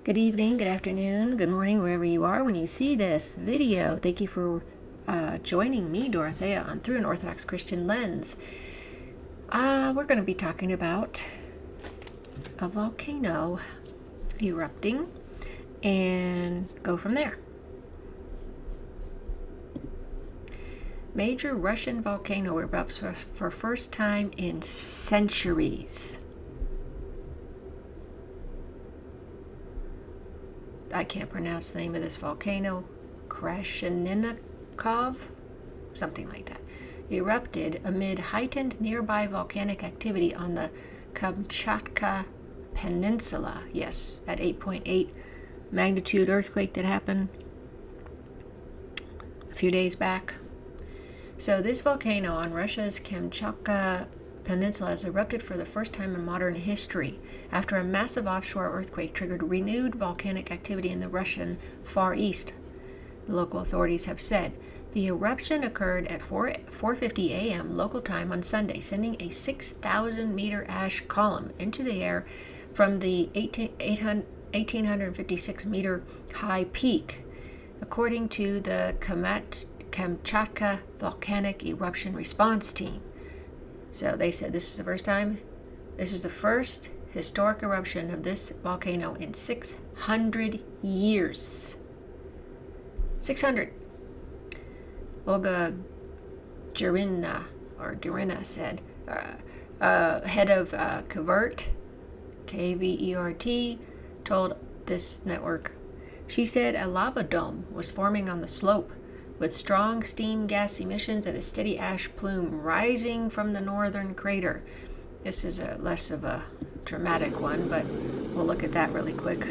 Good evening, good afternoon, good morning, wherever you are when you see this video. Thank you for joining me, Dorothea, on Through an Orthodox Christian Lens. We're going to be talking about a volcano erupting and go from there. Major Russian volcano erupts for first time in centuries. I can't pronounce the name of this volcano. Krasheninnikov, something like that, erupted amid heightened nearby volcanic activity on the Kamchatka Peninsula. Yes, that 8.8 magnitude earthquake that happened a few days back. So this volcano on Russia's Kamchatka Peninsula has erupted for the first time in modern history after a massive offshore earthquake triggered renewed volcanic activity in the Russian Far East, the local authorities have said. The eruption occurred at 4:50 a.m. local time on Sunday, sending a 6,000-meter ash column into the air from the 1,856-meter high peak, according to the Kamchatka Volcanic Eruption Response Team. So they said this is the first historic eruption of this volcano in 600 years. 600. Olga Gurina said, head of KVERT, told this network. She said a lava dome was forming on the slope, with strong steam gas emissions and a steady ash plume rising from the northern crater. This is less of a dramatic one, but we'll look at that really quick.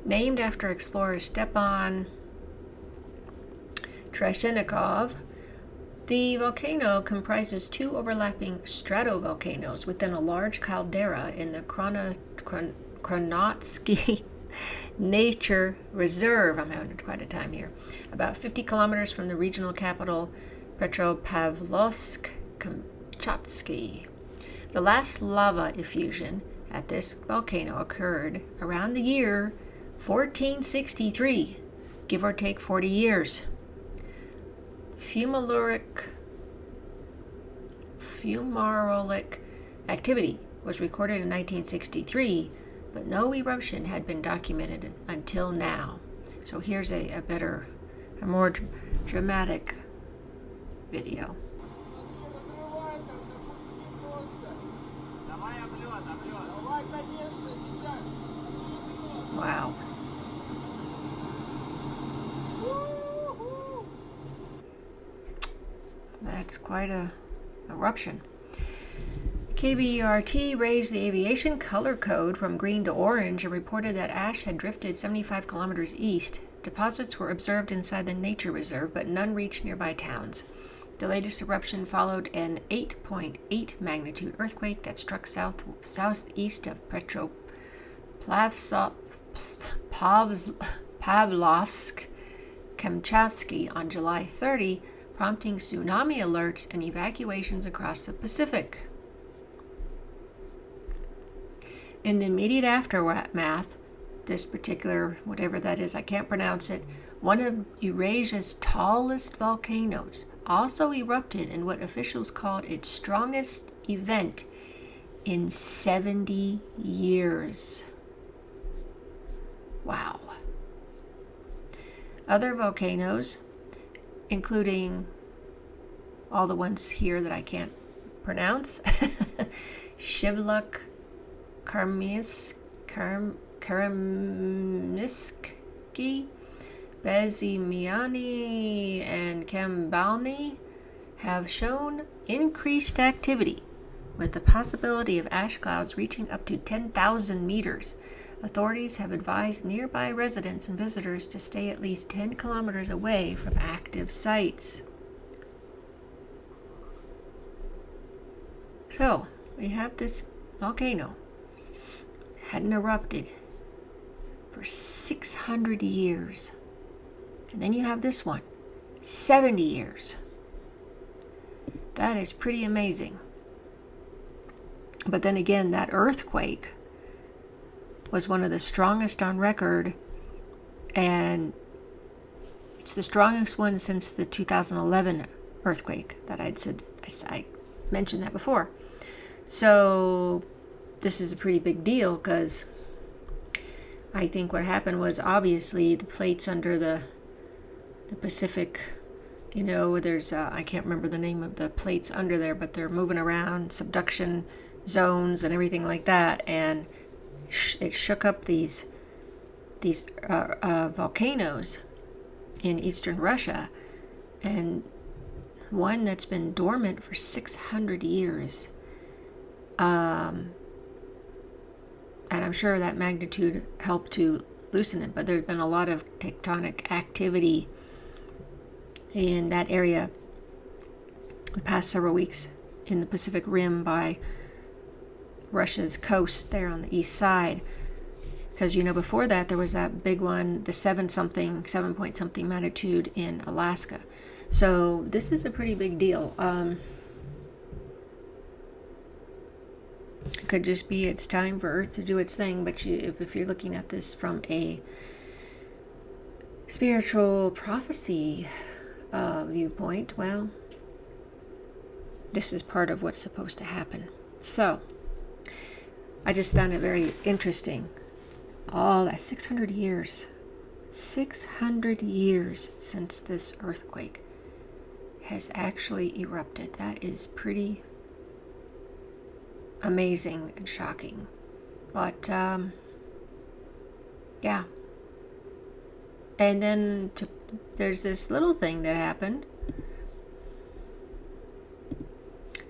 Named after explorer Stepan Treshchenikov, the volcano comprises two overlapping stratovolcanoes within a large caldera in the Kronotsky Nature Reserve. I'm having quite a time here. About 50 kilometers from the regional capital Petropavlovsk-Kamchatsky. The last lava effusion at this volcano occurred around the year 1463, give or take 40 years. Fumarolic activity was recorded in 1963, but no eruption had been documented until now. So here's a more dramatic video. Wow. That's quite a eruption. KVERT raised the aviation color code from green to orange and reported that ash had drifted 75 kilometers east. Deposits were observed inside the nature reserve, but none reached nearby towns. The latest eruption followed an 8.8 magnitude earthquake that struck southeast of Petropavlovsk-Kamchatsky on July 30, prompting tsunami alerts and evacuations across the Pacific. In the immediate aftermath, this particular, whatever that is, I can't pronounce it, one of Eurasia's tallest volcanoes also erupted in what officials called its strongest event in 70 years. Wow. Other volcanoes, including all the ones here that I can't pronounce, Shivluk, Karamyski, Bezimiani, and Kambalny, have shown increased activity, with the possibility of ash clouds reaching up to 10,000 meters. Authorities have advised nearby residents and visitors to stay at least 10 kilometers away from active sites. So, we have this volcano. Hadn't erupted for 600 years. And then you have this one, 70 years. That is pretty amazing. But then again, that earthquake was one of the strongest on record, and it's the strongest one since the 2011 earthquake that I mentioned that before. So this is a pretty big deal, because I think what happened was, obviously the plates under the Pacific, there's I can't remember the name of the plates under there, but they're moving around, subduction zones and everything like that, and it shook up these volcanoes in eastern Russia, and one that's been dormant for 600 years. And I'm sure that magnitude helped to loosen it, but there's been a lot of tectonic activity in that area the past several weeks in the Pacific Rim by Russia's coast there on the east side. Because, before that there was that big one, the 7 point something magnitude in Alaska. So this is a pretty big deal. It could just be it's time for Earth to do its thing, but if you're looking at this from a spiritual prophecy viewpoint, well, this is part of what's supposed to happen. So I just found it very interesting. Oh, that's 600 years. 600 years since this earthquake has actually erupted. That is pretty amazing and shocking. But, yeah. And then there's this little thing that happened.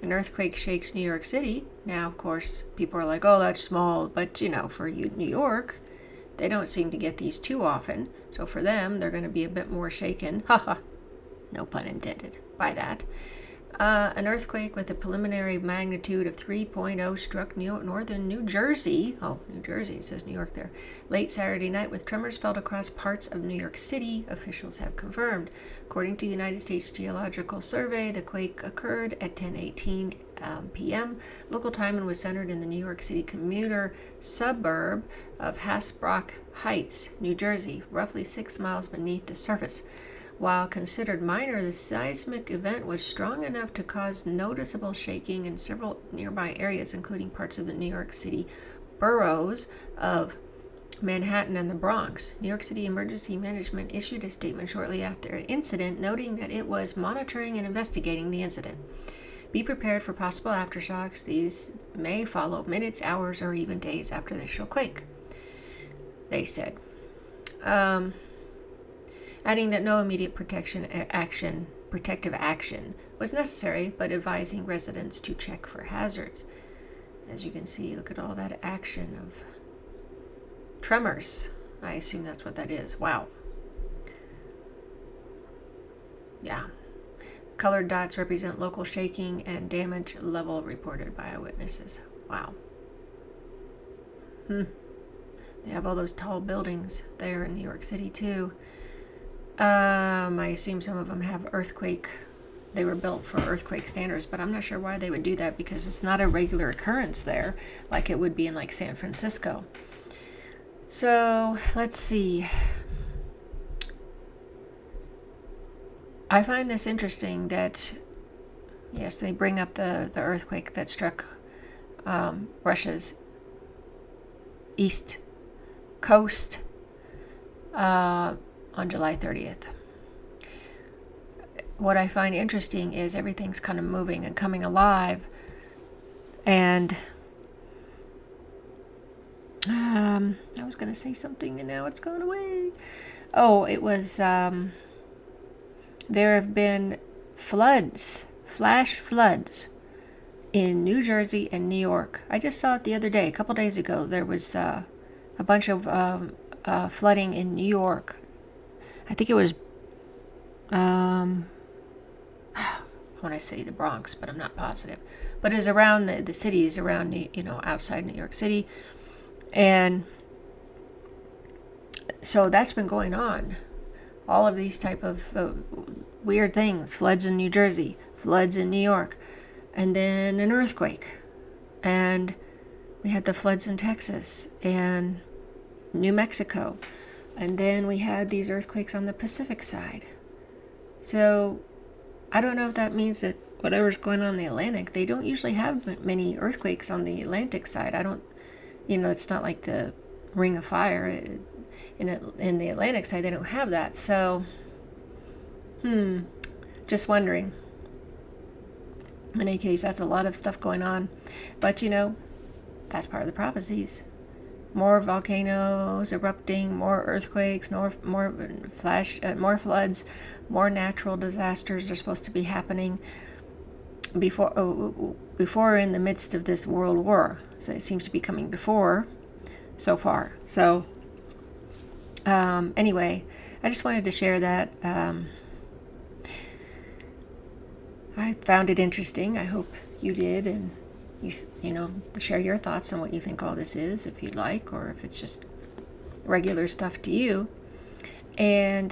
An earthquake shakes New York City. Now, of course, people are like, oh, that's small. But, for New York, they don't seem to get these too often. So for them, they're going to be a bit more shaken. Haha. No pun intended by that. An earthquake with a preliminary magnitude of 3.0 struck northern New Jersey. Oh, New Jersey, it says New York there. Late Saturday night, with tremors felt across parts of New York City, officials have confirmed. According to the United States Geological Survey, the quake occurred at 10:18 p.m. local time and was centered in the New York City commuter suburb of Hasbrook Heights, New Jersey, roughly 6 miles beneath the surface. While considered minor, the seismic event was strong enough to cause noticeable shaking in several nearby areas, including parts of the New York City boroughs of Manhattan and the Bronx. New York City Emergency Management issued a statement shortly after the incident, noting that it was monitoring and investigating the incident. Be prepared for possible aftershocks. These may follow minutes, hours, or even days after the initial quake, they said. Adding that no immediate protective action was necessary, but advising residents to check for hazards. As you can see, look at all that action of tremors. I assume that's what that is. Wow. Yeah. Colored dots represent local shaking and damage level reported by eyewitnesses. Wow. They have all those tall buildings there in New York City too. I assume some of them have they were built for earthquake standards, but I'm not sure why they would do that, because it's not a regular occurrence there like it would be in like San Francisco. So let's see. I find this interesting that, yes, they bring up the earthquake that struck Russia's east coast on July 30th. What I find interesting is everything's kind of moving and coming alive. And I was going to say something and now it's gone away. Oh, it was, there have been flash floods in New Jersey and New York. I just saw it the other day, a couple days ago. There was a bunch of flooding in New York. I think it was, I want to say the Bronx, but I'm not positive. But it was around the cities around, outside New York City. And so that's been going on. All of these type of weird things. Floods in New Jersey, floods in New York, and then an earthquake. And we had the floods in Texas and New Mexico. And then we had these earthquakes on the Pacific side. So I don't know if that means that whatever's going on in the Atlantic, they don't usually have many earthquakes on the Atlantic side. It's not like the Ring of Fire. In the Atlantic side, they don't have that. So, just wondering. In any case, that's a lot of stuff going on. But, that's part of the prophecies. More volcanoes erupting, more earthquakes, more floods, more natural disasters are supposed to be happening before in the midst of this world war. So it seems to be coming before so far. So anyway, I just wanted to share that. I found it interesting. I hope you did, and you share your thoughts on what you think all this is, if you'd like, or if it's just regular stuff to you. And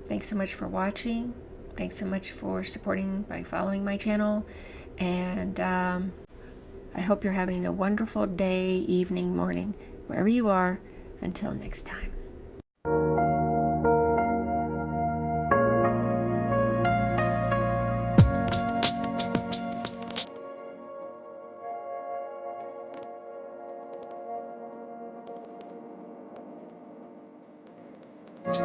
thanks so much for watching. Thanks so much for supporting by following my channel. And I hope you're having a wonderful day, evening, morning, wherever you are. Until next time.